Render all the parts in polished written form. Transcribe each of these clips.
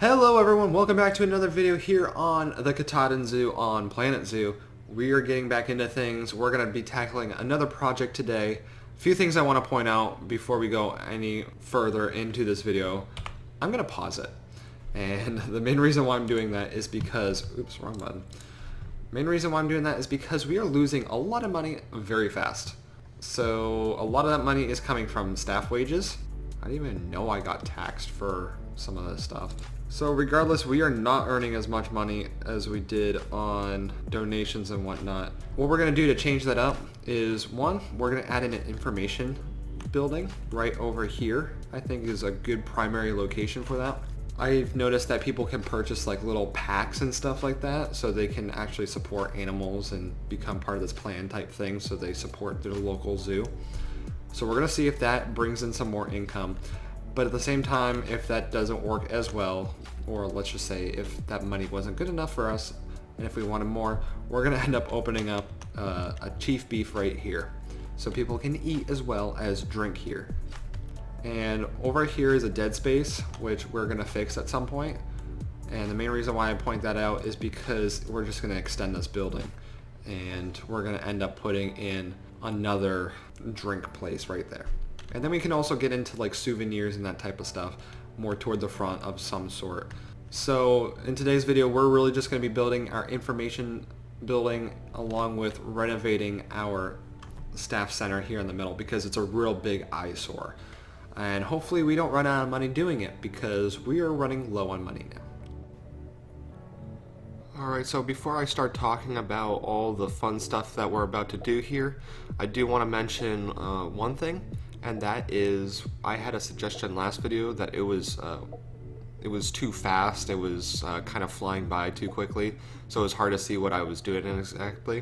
Hello everyone, welcome back to another video here on the Katahdin Zoo on Planet Zoo. We are getting back into things. We're going to be tackling another project today. A few things I want to point out before we go any further into this video. I'm going to pause it. And the main reason why I'm doing that is because, oops, wrong button. Main reason why I'm doing that is because we are losing a lot of money very fast. So a lot of that money is coming from staff wages. I didn't even know I got taxed for some of this stuff. So regardless, we are not earning as much money as we did on donations and whatnot. What we're going to do to change that up is, one, we're going to add in an information building right over here. I think is a good primary location for that. I've noticed that people can purchase like little packs and stuff like that, so they can actually support animals and become part of this plan type thing, so they support their local zoo. So we're going to see if that brings in some more income. But at the same time, if that doesn't work as well, or let's just say if that money wasn't good enough for us, and if we wanted more, we're going to end up opening up a chief beef right here. So people can eat as well as drink here. And over here is a dead space, which we're going to fix at some point. And the main reason why I point that out is because we're just going to extend this building. And we're going to end up putting in another drink place right there. And then we can also get into like souvenirs and that type of stuff more toward the front of some sort. So in today's video, we're really just going to be building our information building along with renovating our staff center here in the middle, because it's a real big eyesore. And hopefully we don't run out of money doing it, because we are running low on money now. Alright, so before I start talking about all the fun stuff that we're about to do here, I do want to mention one thing. And that is, I had a suggestion last video that it was too fast. It was kind of flying by too quickly, so it was hard to see what I was doing exactly.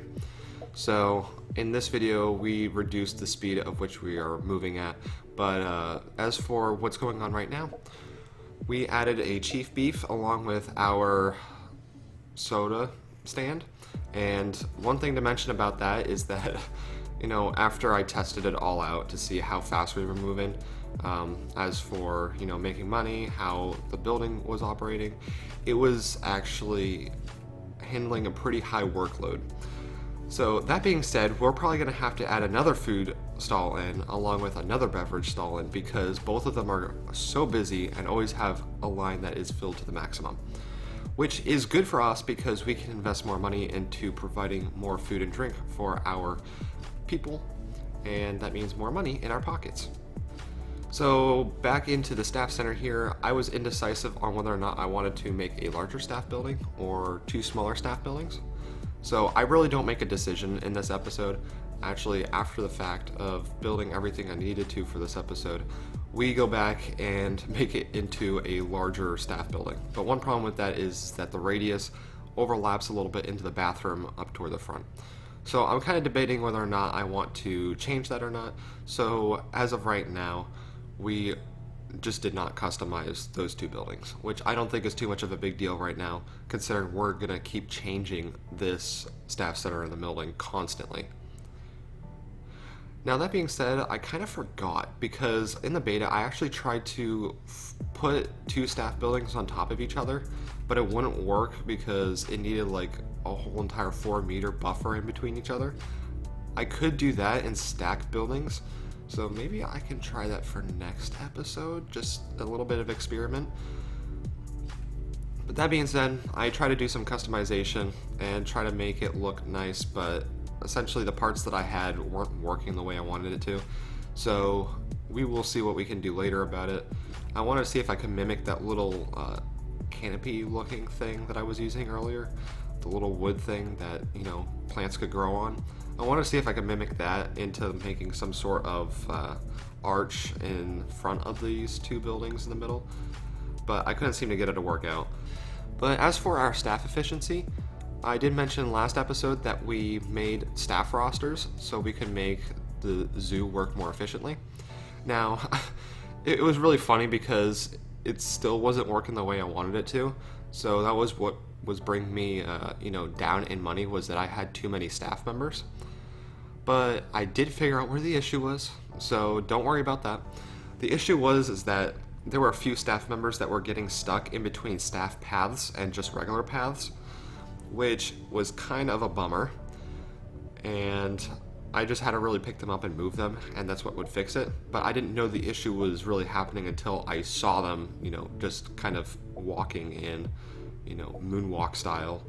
So in this video, we reduced the speed at which we are moving at. But as for what's going on right now, we added a chief beef along with our soda stand. And one thing to mention about that is that you know, after I tested it all out to see how fast we were moving, as for, you know, making money, how the building was operating, it was actually handling a pretty high workload. So that being said, we're probably going to have to add another food stall in along with another beverage stall in, because both of them are so busy and always have a line that is filled to the maximum. Which is good for us because we can invest more money into providing more food and drink for our people, and that means more money in our pockets. So back into the staff center here, I was indecisive on whether or not I wanted to make a larger staff building or two smaller staff buildings. So I really don't make a decision in this episode. Actually, after the fact of building everything I needed to for this episode, we go back and make it into a larger staff building. But one problem with that is that the radius overlaps a little bit into the bathroom up toward the front. So I'm kind of debating whether or not I want to change that or not. So as of right now, we just did not customize those two buildings, which I don't think is too much of a big deal right now, considering we're going to keep changing this staff center in the building constantly. Now that being said, I kind of forgot, because in the beta I actually tried to put two staff buildings on top of each other, but it wouldn't work because it needed like a whole entire 4-meter buffer in between each other. I could do that in stacked buildings, so maybe I can try that for next episode, just a little bit of experiment. But that being said, I try to do some customization and try to make it look nice, but essentially the parts that I had weren't working the way I wanted it to. So we will see what we can do later about it. I wanted to see if I could mimic that little canopy looking thing that I was using earlier, the little wood thing that, you know, plants could grow on. I wanted to see if I could mimic that into making some sort of arch in front of these two buildings in the middle, but I couldn't seem to get it to work out. But as for our staff efficiency, I did mention last episode that we made staff rosters so we could make the zoo work more efficiently. Now, it was really funny because it still wasn't working the way I wanted it to. So that was what was bringing me, down in money, was that I had too many staff members. But I did figure out where the issue was, so don't worry about that. The issue is that there were a few staff members that were getting stuck in between staff paths and just regular paths, which was kind of a bummer. And I just had to really pick them up and move them, and that's what would fix it. But I didn't know the issue was really happening until I saw them, just kind of walking in, moonwalk style.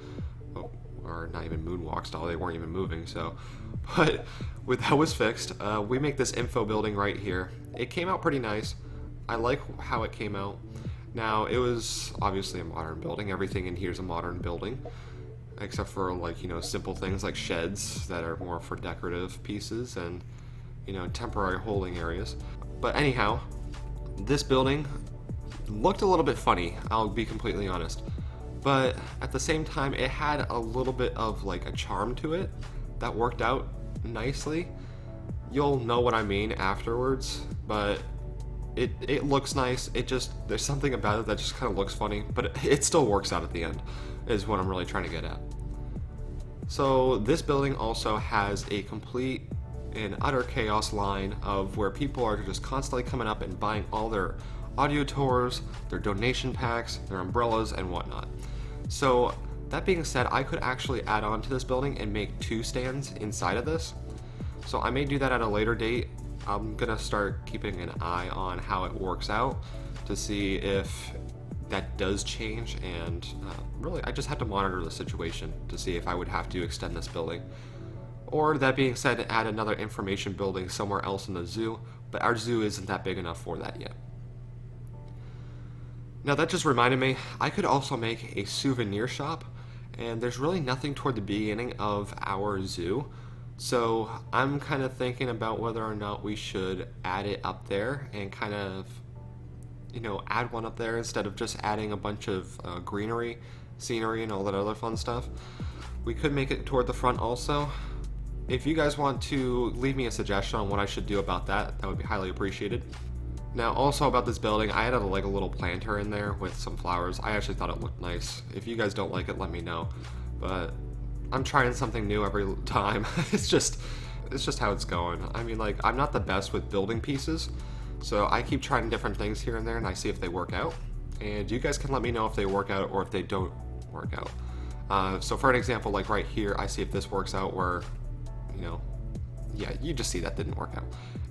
Or not even moonwalk style, they weren't even moving, so. But with that was fixed, we make this info building right here. It came out pretty nice. I like how it came out. Now, it was obviously a modern building. Everything in here is a modern building, except for simple things like sheds that are more for decorative pieces and temporary holding areas. But anyhow, this building looked a little bit funny, I'll be completely honest, but at the same time it had a little bit of like a charm to it that worked out nicely. You'll know what I mean afterwards, but it looks nice. There's something about it that just kind of looks funny, but it still works out at the end, is what I'm really trying to get at. So this building also has a complete and utter chaos line of where people are just constantly coming up and buying all their audio tours, their donation packs, their umbrellas, and whatnot. So that being said, I could actually add on to this building and make 2 stands inside of this. So I may do that at a later date. I'm gonna start keeping an eye on how it works out to see if that does change, and really I just have to monitor the situation to see if I would have to extend this building. Or that being said, add another information building somewhere else in the zoo, but our zoo isn't that big enough for that yet. Now that just reminded me, I could also make a souvenir shop, and there's really nothing toward the beginning of our zoo. So I'm kind of thinking about whether or not we should add it up there and kind of, add one up there instead of just adding a bunch of greenery, scenery, and all that other fun stuff. We could make it toward the front also. If you guys want to leave me a suggestion on what I should do about that, that would be highly appreciated. Now also about this building, I added a little planter in there with some flowers. I actually thought it looked nice. If you guys don't like it, let me know. But I'm trying something new every time. It's just how it's going. I mean, I'm not the best with building pieces, so I keep trying different things here and there, and I see if they work out. And you guys can let me know if they work out or if they don't work out. So for an example, right here, I see if this works out where, yeah, you just see that didn't work out.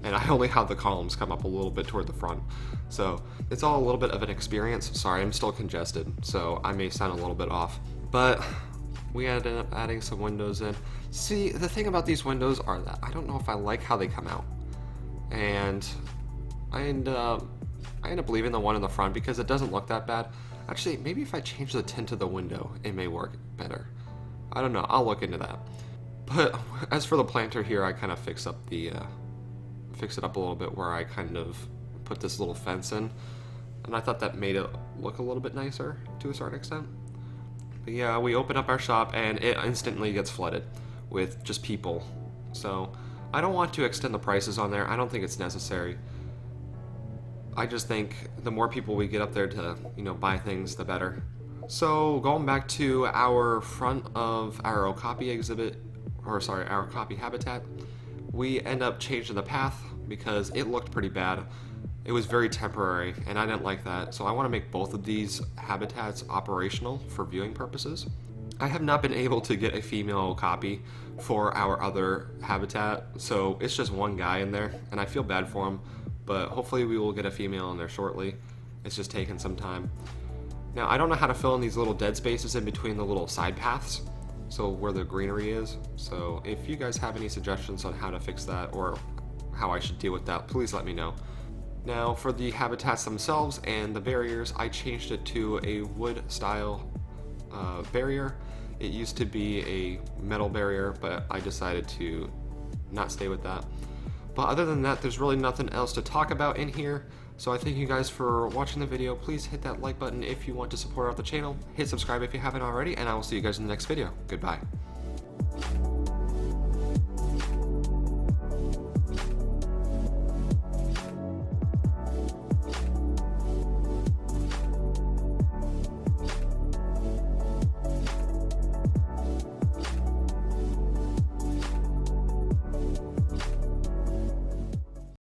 And I only have the columns come up a little bit toward the front. So it's all a little bit of an experience. Sorry, I'm still congested, so I may sound a little bit off. But we ended up adding some windows in. See, the thing about these windows are that I don't know if I like how they come out. And I end up leaving the one in the front because it doesn't look that bad. Actually, maybe if I change the tint of the window, it may work better. I don't know, I'll look into that. But as for the planter here, I kind of fix it up a little bit where I kind of put this little fence in. And I thought that made it look a little bit nicer to a certain extent. But yeah, we open up our shop and it instantly gets flooded with just people. So I don't want to extend the prices on there. I don't think it's necessary. I just think the more people we get up there to, buy things, the better. So going back to our front of our Okapi exhibit, or sorry, our Okapi habitat, we end up changing the path because it looked pretty bad. It was very temporary, and I didn't like that, so I want to make both of these habitats operational for viewing purposes. I have not been able to get a female copy for our other habitat, so it's just one guy in there, and I feel bad for him, but hopefully we will get a female in there shortly. It's just taking some time. Now, I don't know how to fill in these little dead spaces in between the little side paths, so where the greenery is, so if you guys have any suggestions on how to fix that or how I should deal with that, please let me know. Now for the habitats themselves and the barriers, I changed it to a wood style barrier. It used to be a metal barrier, but I decided to not stay with that. But other than that, there's really nothing else to talk about in here. So I thank you guys for watching the video. Please hit that like button if you want to support out the channel. Hit subscribe if you haven't already, and I will see you guys in the next video. Goodbye.